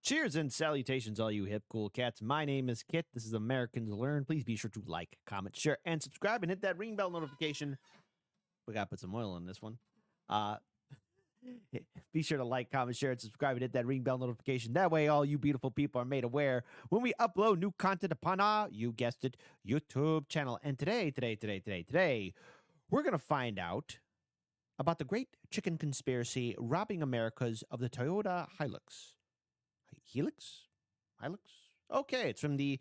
Cheers and salutations, all you hip cool cats. My name is Kit. This is Americans Learn. Please be sure to like, comment, share, and subscribe, and hit that ring bell notification. We gotta put some oil in this one. Be sure to like, comment, share, and subscribe, and hit that ring bell notification. That way, all you beautiful people are made aware when we upload new content upon our, you guessed it, YouTube channel. And today, we're gonna find out about the great chicken conspiracy robbing Americas of the Toyota Hilux. Helix? Hilux? Okay, it's from the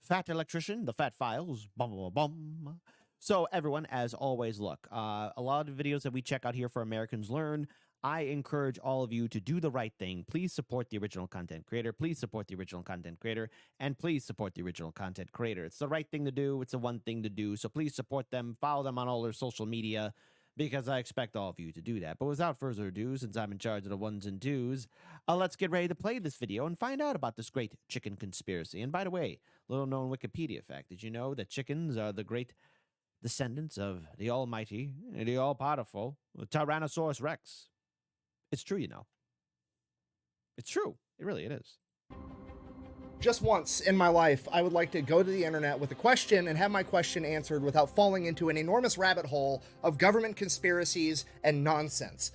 Fat Electrician, the Fat Files. Bum, bum, bum. So, everyone, as always, look, a lot of videos that we check out here for Americans Learn, I encourage all of you to do the right thing. Please support the original content creator. Please support the original content creator. And please support the original content creator. It's the right thing to do. It's the one thing to do. So please support them. Follow them on all their social media, because I expect all of you to do that. But without further ado, since I'm in charge of the ones and twos, let's get ready to play this video and find out about this great chicken conspiracy. And by the way, little known Wikipedia fact, did you know that chickens are the great descendants of the almighty, the all-powerful Tyrannosaurus Rex? It's true, you know. It's true. It is. Just once in my life, I would like to go to the internet with a question and have my question answered without falling into an enormous rabbit hole of government conspiracies and nonsense.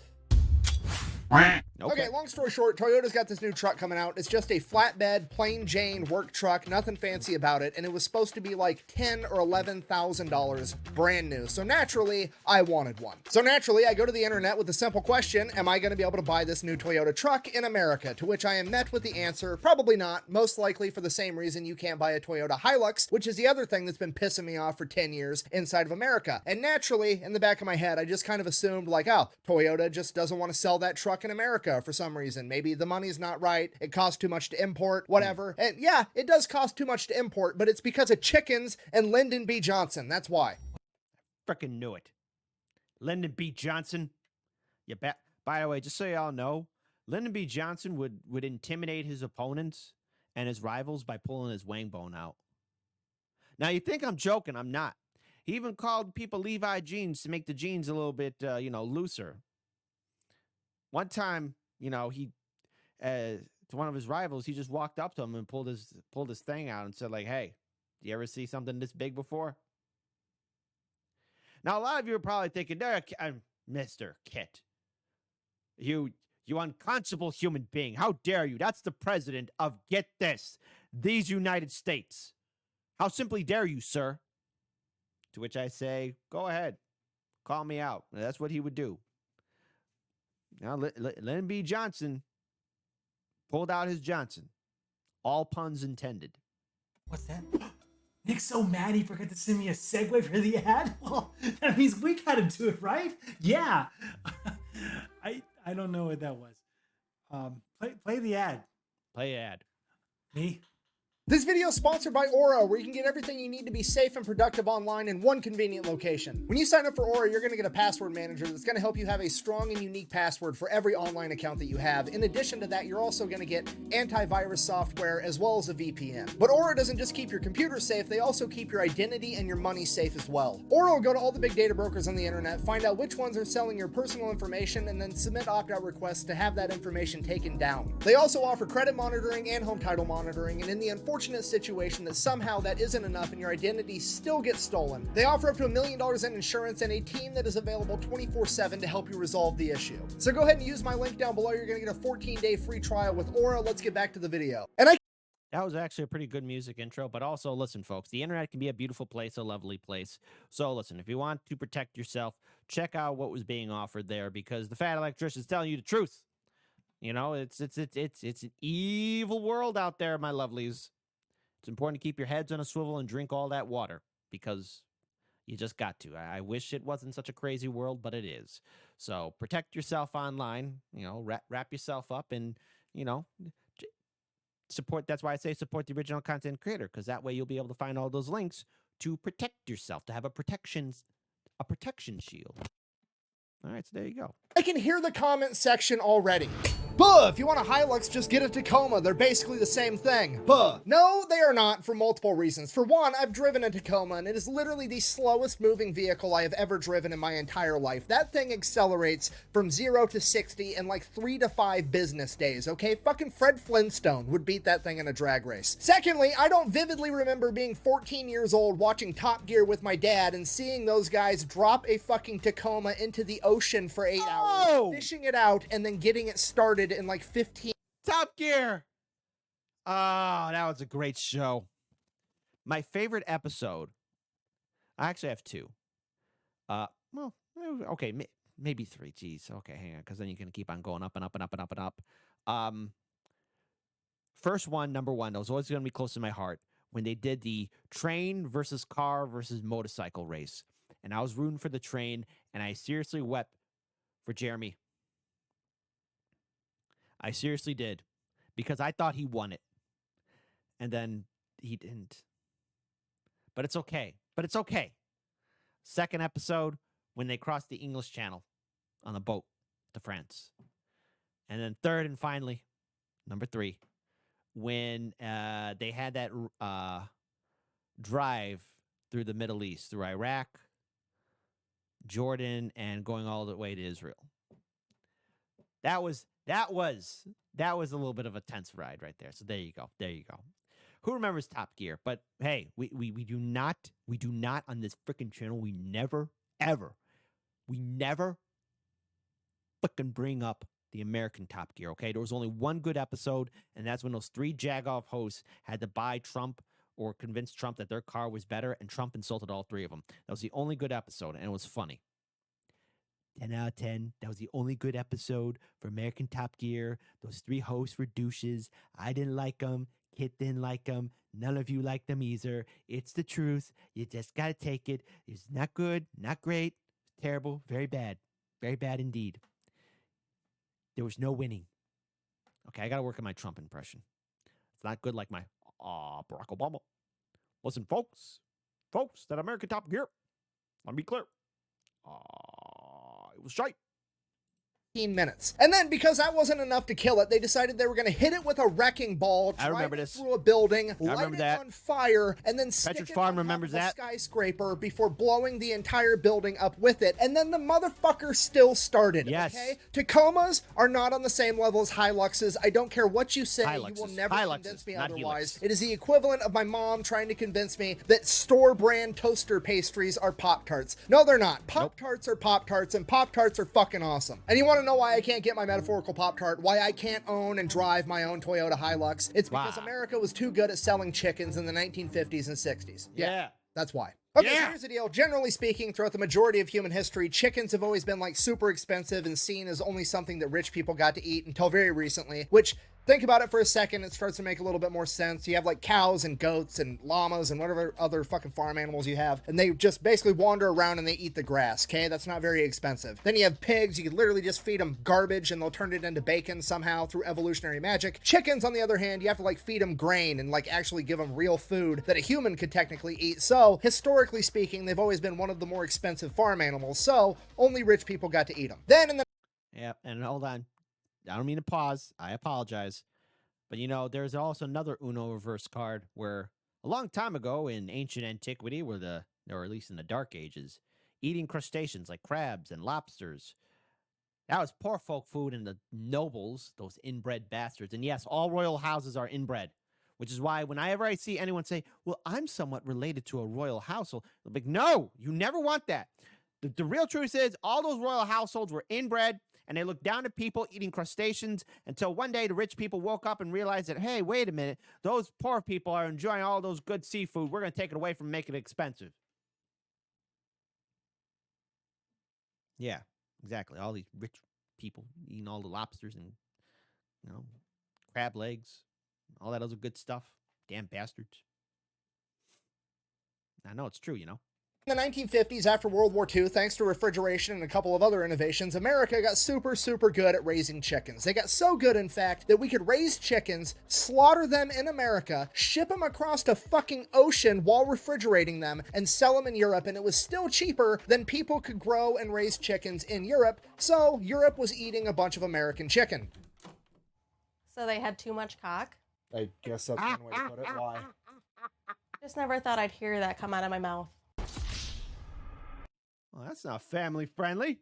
Okay, long story short, Toyota's got this new truck coming out. It's just a flatbed, plain Jane work truck, nothing fancy about it, and it was supposed to be like $10,000 or $11,000 brand new. So naturally, I wanted one. So naturally, I go to the internet with a simple question: am I going to be able to buy this new Toyota truck in America? To which I am met with the answer: probably not. Most likely for the same reason you can't buy a Toyota Hilux, which is the other thing that's been pissing me off for 10 years inside of America. And naturally, in the back of my head, I just kind of assumed like, oh, Toyota just doesn't want to sell that truck in America for some reason. Maybe the money's not right, it costs too much to import, whatever. And yeah, it does cost too much to import, but it's because of chickens and Lyndon B. Johnson. That's why. Frickin' knew it. Lyndon B. Johnson. By the way, just so y'all know, Lyndon B. Johnson would intimidate his opponents and his rivals by pulling his wang bone out. Now, you think I'm joking. I'm not. He even called people Levi jeans to make the jeans a little bit, looser. One time, he, to one of his rivals, he just walked up to him and pulled his thing out and said, like, "Hey, do you ever see something this big before?" Now, a lot of you are probably thinking, Mr. Kit, you unconscionable human being, how dare you? That's the president of, get this, these United States. How simply dare you, sir? To which I say, go ahead, call me out. That's what he would do. Now, Lyndon B. Johnson pulled out his Johnson. All puns intended. What's that? Nick's so mad he forgot to send me a segue for the ad? Well, that means we gotta do it, right? Yeah. I don't know what that was. Play the ad. Play ad. Me? This video is sponsored by Aura, where you can get everything you need to be safe and productive online in one convenient location. When you sign up for Aura, you're going to get a password manager that's going to help you have a strong and unique password for every online account that you have. In addition to that, you're also going to get antivirus software as well as a VPN. But Aura doesn't just keep your computer safe, they also keep your identity and your money safe as well. Aura will go to all the big data brokers on the internet, find out which ones are selling your personal information, and then submit opt-out requests to have that information taken down. They also offer credit monitoring and home title monitoring, and in the unfortunate situation that somehow that isn't enough and your identity still gets stolen, they offer up to $1 million in insurance and a team that is available 24/7 to help you resolve the issue. So go ahead and use my link down below. You're going to get a 14-day free trial with Aura. Let's get back to the video. That was actually a pretty good music intro, but also, listen, folks, the internet can be a beautiful place, a lovely place. So listen, if you want to protect yourself, check out what was being offered there, because the Fat Electrician is telling you the truth. It's an evil world out there, my lovelies. It's important to keep your heads on a swivel and drink all that water, because you just got to. I wish it wasn't such a crazy world, but it is. So protect yourself online, wrap yourself up and, support. That's why I say support the original content creator, because that way you'll be able to find all those links to protect yourself, to have a protection shield. All right, so there you go. I can hear the comment section already. Buh! If you want a Hilux, just get a Tacoma. They're basically the same thing. Buh! No, they are not, for multiple reasons. For one, I've driven a Tacoma, and it is literally the slowest moving vehicle I have ever driven in my entire life. That thing accelerates from 0 to 60 in like 3 to 5 business days, okay? Fucking Fred Flintstone would beat that thing in a drag race. Secondly, I don't vividly remember being 14 years old watching Top Gear with my dad and seeing those guys drop a fucking Tacoma into the ocean for 8 hours, fishing it out, and then getting it started in like 15. Top Gear. Oh, that was a great show. My favorite episode. I actually have 2. Well, okay, maybe 3. Jeez. Okay, hang on, because then you can keep on going up and up and up and up and up. First one, number 1, that was always going to be close to my heart when they did the train versus car versus motorcycle race. And I was rooting for the train, and I seriously wept for Jeremy. I seriously did, because I thought he won it. And then he didn't. But it's okay. Second episode, when they crossed the English Channel on the boat to France. And then third and finally, number 3, when they had that drive through the Middle East, through Iraq, Jordan, and going all the way to Israel. That was a little bit of a tense ride right there. So there you go. Who remembers Top Gear? But hey, we do not on this freaking channel. We never freaking bring up the American Top Gear. Okay, there was only one good episode, and that's when those 3 jagoff hosts had to buy Trump or convince Trump that their car was better, and Trump insulted all 3 of them. That was the only good episode, and it was funny. 10 out of 10. That was the only good episode for American Top Gear. Those 3 hosts were douches. I didn't like them. Kit didn't like them. None of you liked them either. It's the truth. You just got to take it. It's not good, not great, terrible, very bad. Very bad indeed. There was no winning. Okay, I got to work on my Trump impression. It's not good like my Barack Obama. Listen, folks, that American Top Gear, let me be clear. It was shite. Minutes. And then, because that wasn't enough to kill it, they decided they were going to hit it with a wrecking ball, drive it through a building, light it on fire, and then stick it on top of a skyscraper before blowing the entire building up with it. And then the motherfucker still started. Yes. Okay? Tacomas are not on the same level as Hiluxes. I don't care what you say. You will never convince me otherwise. It is the equivalent of my mom trying to convince me that store-brand toaster pastries are Pop-Tarts. No, they're not. Pop-Tarts are Pop-Tarts, and Pop-Tarts are fucking awesome. And you want to know why I can't get my metaphorical Pop-Tart, why I can't own and drive my own Toyota Hilux? It's because America was too good at selling chickens in the 1950s and 60s. Yeah. That's why. Okay, so here's the deal. Generally speaking, throughout the majority of human history, chickens have always been like super expensive and seen as only something that rich people got to eat until very recently, which, think about it for a second, it starts to make a little bit more sense. You have like cows and goats and llamas and whatever other fucking farm animals you have, and they just basically wander around and they eat the grass, okay? That's not very expensive. Then you have pigs. You can literally just feed them garbage and they'll turn it into bacon somehow through evolutionary magic. Chickens, on the other hand, you have to like feed them grain and like actually give them real food that a human could technically eat. So, historically speaking, they've always been one of the more expensive farm animals, so only rich people got to eat them. Then in the... Yeah, and hold on. I don't mean to pause. I apologize. But, you know, there's also another Uno reverse card where a long time ago in ancient antiquity, or at least in the Dark Ages, eating crustaceans like crabs and lobsters, that was poor folk food, and the nobles, those inbred bastards. And yes, all royal houses are inbred, which is why whenever I see anyone say, well, I'm somewhat related to a royal household, I'm like, no, you never want that. The real truth is all those royal households were inbred, and they looked down at people eating crustaceans until one day the rich people woke up and realized that, hey, wait a minute, those poor people are enjoying all those good seafood. We're going to take it away from making it expensive. Yeah, exactly. All these rich people eating all the lobsters and, you know, crab legs, all that other good stuff. Damn bastards. I know it's true, you know. In the 1950s, after World War II, thanks to refrigeration and a couple of other innovations, America got super good at raising chickens. They got so good, in fact, that we could raise chickens, slaughter them in America, ship them across a fucking ocean while refrigerating them, and sell them in Europe, and it was still cheaper than people could grow and raise chickens in Europe, so Europe was eating a bunch of American chicken. So they had too much cock? I guess that's one way to put it. Why? Just never thought I'd hear that come out of my mouth. Well, that's not family friendly.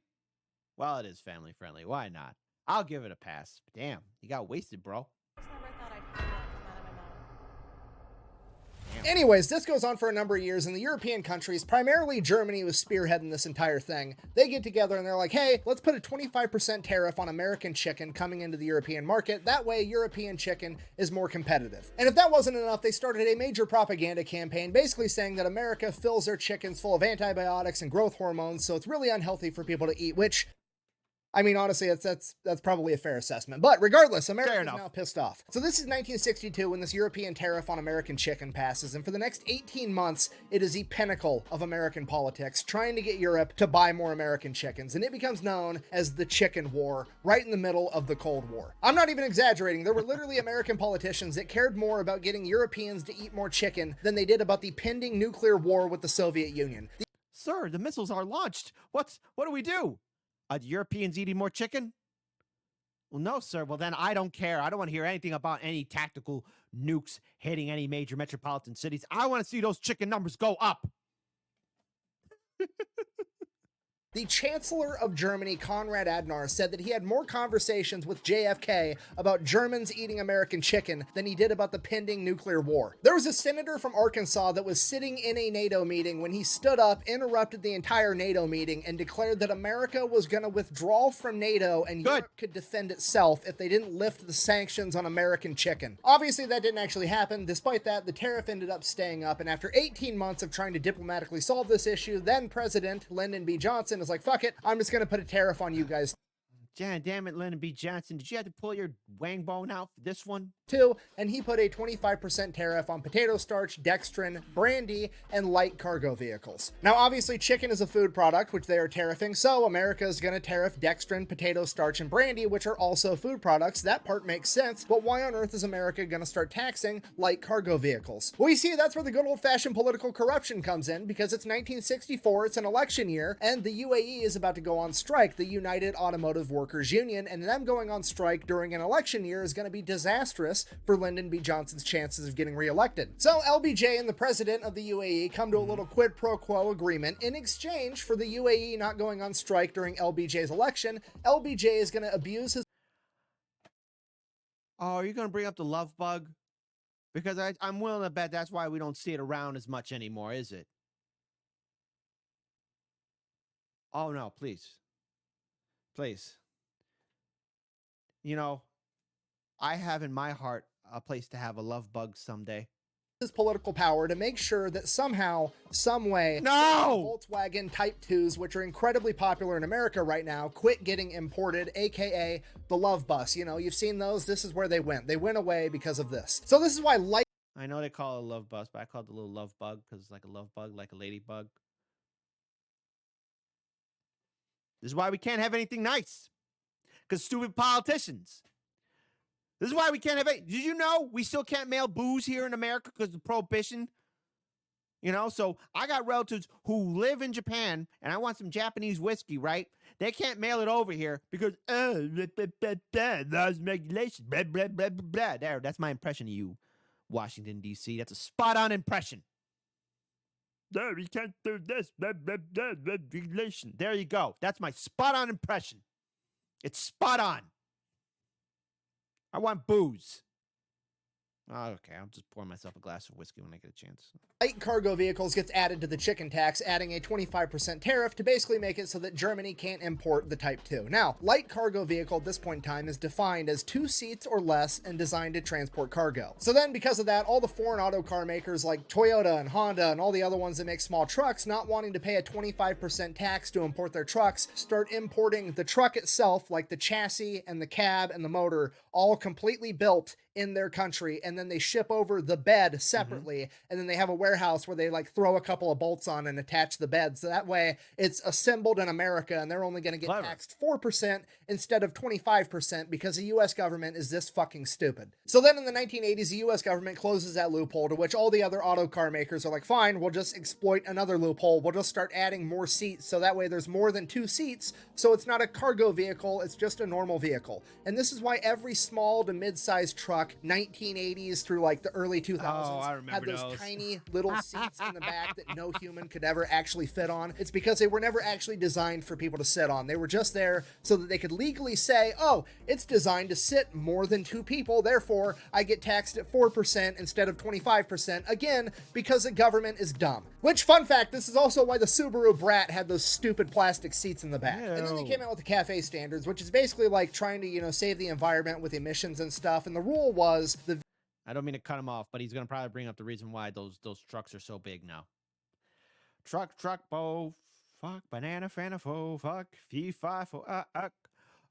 Well, it is family friendly. Why not? I'll give it a pass. Damn, you got wasted, bro. Just never thought I'd hear that come out of my mouth. Anyways, this goes on for a number of years, and the European countries, primarily Germany, was spearheading this entire thing. They get together and they're like, hey, let's put a 25% tariff on American chicken coming into the European market. That way, European chicken is more competitive. And if that wasn't enough, they started a major propaganda campaign basically saying that America fills their chickens full of antibiotics and growth hormones, so it's really unhealthy for people to eat, which, I mean, honestly, that's probably a fair assessment. But regardless, America is now pissed off. So this is 1962 when this European tariff on American chicken passes. And for the next 18 months, it is the pinnacle of American politics, trying to get Europe to buy more American chickens. And it becomes known as the Chicken War, right in the middle of the Cold War. I'm not even exaggerating. There were literally American politicians that cared more about getting Europeans to eat more chicken than they did about the pending nuclear war with the Soviet Union. Sir, the missiles are launched. What do we do? Are the Europeans eating more chicken? Well, no, sir. Well, then I don't care. I don't want to hear anything about any tactical nukes hitting any major metropolitan cities. I want to see those chicken numbers go up. The Chancellor of Germany, Konrad Adenauer, said that he had more conversations with JFK about Germans eating American chicken than he did about the pending nuclear war. There was a senator from Arkansas that was sitting in a NATO meeting when he stood up, interrupted the entire NATO meeting, and declared that America was going to withdraw from NATO and Europe could defend itself if they didn't lift the sanctions on American chicken. Obviously, that didn't actually happen. Despite that, the tariff ended up staying up, and after 18 months of trying to diplomatically solve this issue, then President Lyndon B. Johnson was like, fuck it, I'm just gonna put a tariff on you guys Damn it, Lyndon B. Johnson. Did you have to pull your wang bone out for this one? too, and he put a 25% tariff on potato starch, dextrin, brandy, and light cargo vehicles. Now, obviously, chicken is a food product, which they are tariffing, so America is going to tariff dextrin, potato starch, and brandy, which are also food products. That part makes sense, but why on earth is America going to start taxing light cargo vehicles? Well, you see, that's where the good old-fashioned political corruption comes in, because it's 1964, it's an election year, and the UAE is about to go on strike, the United Automotive Workers Union, and them going on strike during an election year is going to be disastrous for Lyndon B. Johnson's chances of getting reelected. So LBJ and the president of the UAE come to a little quid pro quo agreement. In exchange for the UAE not going on strike during LBJ's election, LBJ is going to abuse his... Oh, are you going to bring up the love bug? Because I'm willing to bet that's why we don't see it around as much anymore, is it? Oh, no, please. Please. You know, I have in my heart a place to have a love bug someday. His political power to make sure that somehow, some way, No! Volkswagen Type 2s, which are incredibly popular in America right now, quit getting imported, aka the love bus. You know, you've seen those. This is where they went. They went away because of this. So this is why light... I know they call it a love bus, but I call it the little love bug because it's like a love bug, like a ladybug. This is why we can't have anything nice. Because stupid politicians. This is why we can't have it. Did you know we still can't mail booze here in America because of prohibition? You know, so I got relatives who live in Japan and I want some Japanese whiskey, right? They can't mail it over here because, laws and regulations, blah, blah, blah, blah, blah. There, that's my impression of you, Washington, D.C. That's a spot-on impression. No, we can't do this, blah, blah, blah, blah, regulation. There you go. That's my spot-on impression. It's spot on. I want booze. Oh, okay, I'll just pour myself a glass of whiskey when I get a chance. Light cargo vehicles gets added to the chicken tax, adding a 25% tariff to basically make it so that Germany can't import the Type 2. Now, light cargo vehicle at this point in time is defined as 2 seats or less and designed to transport cargo. So then, because of that, all the foreign auto car makers like Toyota and Honda and all the other ones that make small trucks, not wanting to pay a 25% tax to import their trucks, start importing the truck itself, like the chassis and the cab and the motor, all completely built in their country, and then they ship over the bed separately, and then they have a warehouse where they like throw a couple of bolts on and attach the bed. So that way it's assembled in America, and they're only going to get taxed 4% instead of 25% because the US government is this fucking stupid. So then in the 1980s, the US government closes that loophole, to which all the other auto car makers are like, fine, we'll just exploit another loophole. We'll just start adding more seats. So that way there's more than 2 seats. So it's not a cargo vehicle. It's just a normal vehicle. And this is why every small to mid-sized truck, 1980s through like the early 2000s, had those tiny little seats in the back that no human could ever actually fit on. It's because they were never actually designed for people to sit on. They were just there so that they could legally say, oh, it's designed to sit more than 2 people. Therefore, I get taxed at 4% instead of 25%. Again, because the government is dumb. Which, fun fact, this is also why the Subaru Brat had those stupid plastic seats in the back. Ew. And then they came out with the CAFE standards, which is basically like trying to, you know, save the environment with emissions and stuff. And the rule was the... I don't mean to cut him off, but he's going to probably bring up the reason why those trucks are so big now. Truck, bo, fuck, banana, fana, fo, fuck, fee, fi, fo,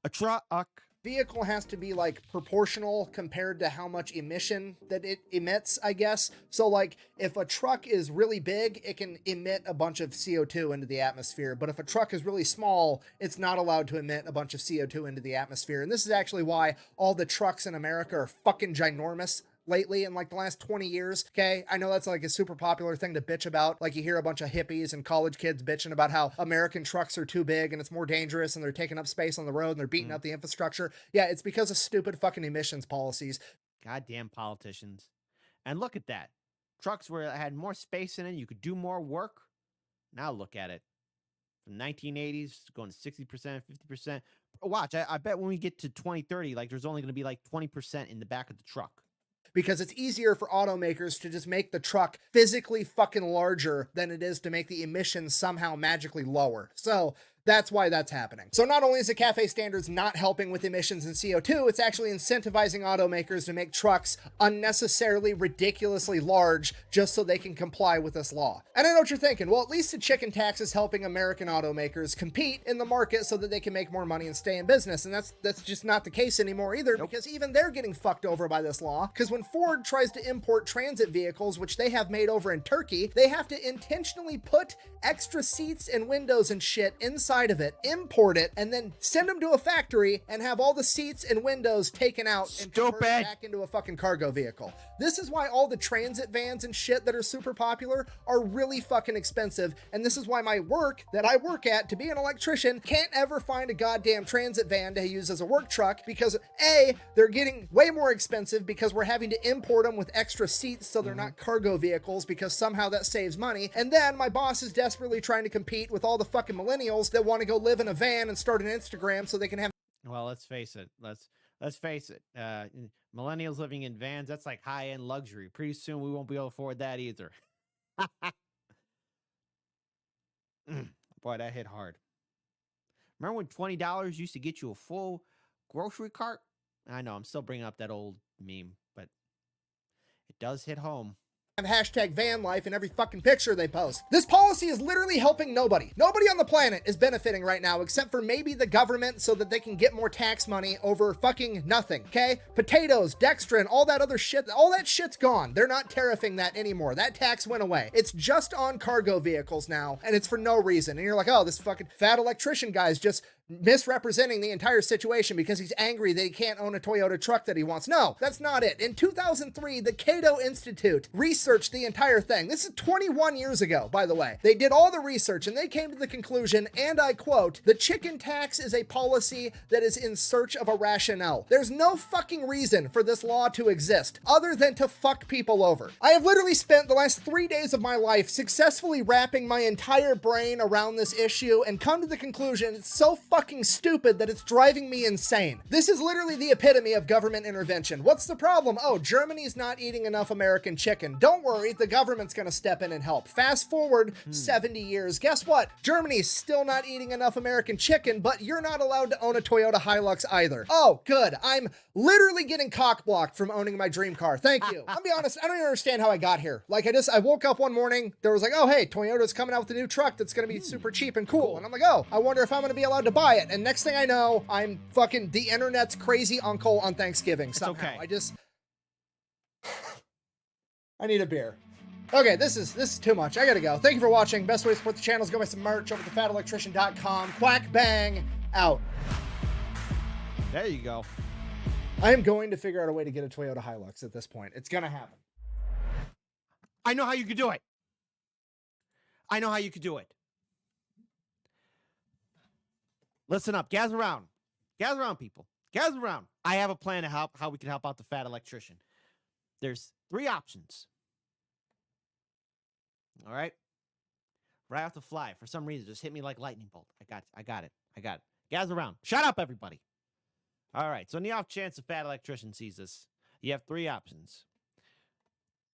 a truck. Vehicle has to be like proportional compared to how much emission that it emits, I guess. So like if a truck is really big, it can emit a bunch of CO2 into the atmosphere. But if a truck is really small, it's not allowed to emit a bunch of CO2 into the atmosphere. And this is actually why all the trucks in America are fucking ginormous lately in like the last 20 years. Okay, I know that's like a super popular thing to bitch about. Like you hear a bunch of hippies and college kids bitching about how American trucks are too big and it's more dangerous and they're taking up space on the road and they're beating up the infrastructure. Yeah, it's because of stupid fucking emissions policies. Goddamn politicians. And look at that. Trucks where it had more space in it, you could do more work. Now look at it. From 1980s going to 60%, 50%. Watch, I bet when we get to 2030, like there's only going to be like 20% in the back of the truck. Because it's easier for automakers to just make the truck physically fucking larger than it is to make the emissions somehow magically lower. So that's why that's happening. So not only is the CAFE standards not helping with emissions and CO2, it's actually incentivizing automakers to make trucks unnecessarily ridiculously large just so they can comply with this law. And I know what you're thinking, well, at least the chicken tax is helping American automakers compete in the market so that they can make more money and stay in business. And that's just not the case anymore either, because even they're getting fucked over by this law. Because when Ford tries to import transit vehicles, which they have made over in Turkey, they have to intentionally put extra seats and windows and shit inside of it, import it, and then send them to a factory and have all the seats and windows taken out and convert it back into a fucking cargo vehicle. This is why all the transit vans and shit that are super popular are really fucking expensive, and this is why my work that I work at to be an electrician can't ever find a goddamn transit van to use as a work truck, because A, they're getting way more expensive because we're having to import them with extra seats so they're not cargo vehicles, because somehow that saves money, and then my boss is desperately trying to compete with all the fucking millennials that want to go live in a van and start an Instagram so they can have... Well, let's face it. Let's face it. Millennials living in vans, that's like high-end luxury. Pretty soon we won't be able to afford that either. Boy, that hit hard. Remember when $20 used to get you a full grocery cart? I know, I'm still bringing up that old meme, but it does hit home. Hashtag van life in every fucking picture they post. This policy is literally helping nobody. Nobody on the planet is benefiting right now except for maybe the government so that they can get more tax money over fucking nothing, okay? Potatoes, dextrin, all that other shit, all that shit's gone. They're not tariffing that anymore. That tax went away. It's just on cargo vehicles now, and it's for no reason. And you're like, oh, this fucking fat electrician guy's just misrepresenting the entire situation because he's angry that he can't own a Toyota truck that he wants. No, that's not it. In 2003, the Cato Institute researched the entire thing. This is 21 years ago, by the way. They did all the research and they came to the conclusion, and I quote, "The chicken tax is a policy that is in search of a rationale. There's no fucking reason for this law to exist other than to fuck people over." I have literally spent the last 3 days of my life successfully wrapping my entire brain around this issue and come to the conclusion it's so fucking stupid that it's driving me insane. This is literally the epitome of government intervention. What's the problem? Oh, Germany's not eating enough American chicken. Don't worry, the government's gonna step in and help. Fast forward 70 years. Guess what? Germany's still not eating enough American chicken, but you're not allowed to own a Toyota Hilux either. Oh, good. I'm literally getting cock-blocked from owning my dream car. Thank you. I'll be honest, I don't even understand how I got here. Like, I woke up one morning, there was like, oh, hey, Toyota's coming out with a new truck that's gonna be super cheap and cool. And I'm like, oh, I wonder if I'm gonna be allowed to buy it. And next thing I know, I'm fucking the internet's crazy uncle on Thanksgiving somehow. Okay. I need a beer. Okay, this is too much. I gotta go. Thank you for watching. Best way to support the channel is go buy some merch over at thefatelectrician.com. Quack bang out. There you go. I am going to figure out a way to get a Toyota Hilux at this point. It's gonna happen. I know how you could do it. I know how you could do it. Listen up. Gather around. Gather around, people. Gather around. I have a plan to help how we can help out the fat electrician. There's 3 options. All right? Right off the fly. For some reason, just hit me like lightning bolt. I got it. Gather around. Shut up, everybody. All right. So in the off chance the fat electrician sees this, you have 3 options.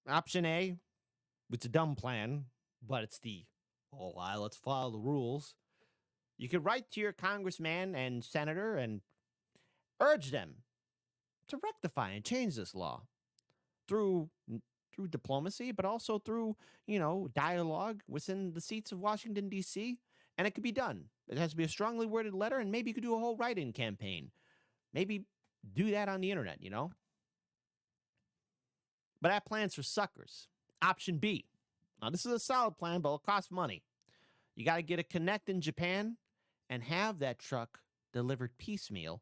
Option A, it's a dumb plan, but it's the, let's follow the rules. You could write to your congressman and senator and urge them to rectify and change this law through diplomacy, but also through, dialogue within the seats of Washington, D.C., and it could be done. It has to be a strongly worded letter, and maybe you could do a whole write-in campaign. Maybe do that on the internet, But that plan's for suckers. Option B. Now, this is a solid plan, but it'll cost money. You got to get a Connect in Japan and have that truck delivered piecemeal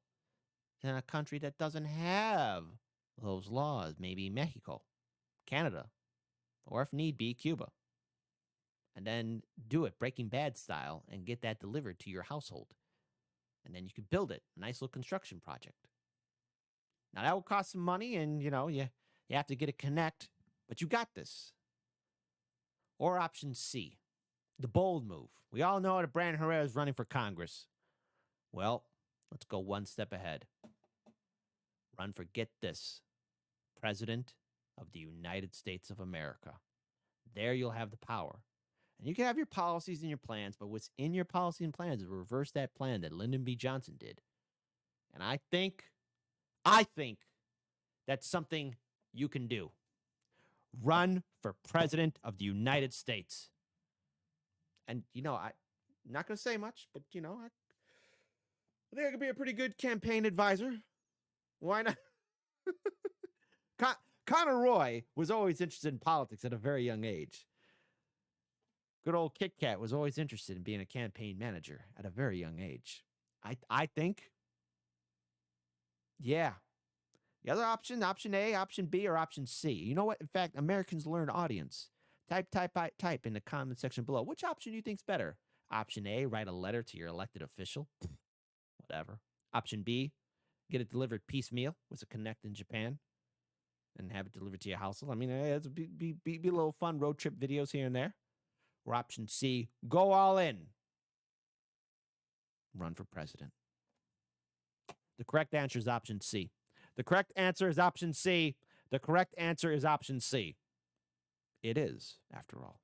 in a country that doesn't have those laws. Maybe Mexico, Canada, or if need be, Cuba. And then do it Breaking Bad style and get that delivered to your household. And then you could build it, a nice little construction project. Now, that will cost some money, and, you have to get a Connect, but you got this. Or option C, the bold move. We all know that Brandon Herrera is running for Congress. Well, let's go one step ahead. Run for, get this, President of the United States of America. There you'll have the power. And you can have your policies and your plans, but what's in your policy and plans is reverse that plan that Lyndon B. Johnson did. And I think that's something you can do. Run for President of the United States. And, I'm not going to say much, but, I think I could be a pretty good campaign advisor. Why not? Connor Roy was always interested in politics at a very young age. Good old Kit Kat was always interested in being a campaign manager at a very young age. I think, yeah. The other option A, option B, or option C. You know what? In fact, Americans learn audience. Type in the comment section below. Which option do you think's better? Option A, write a letter to your elected official. Whatever. Option B, get it delivered piecemeal with a Connect in Japan and have it delivered to your household. I mean, it's be a little fun road trip videos here and there. Or option C, go all in. Run for president. The correct answer is option C. The correct answer is option C. The correct answer is option C. It is, after all.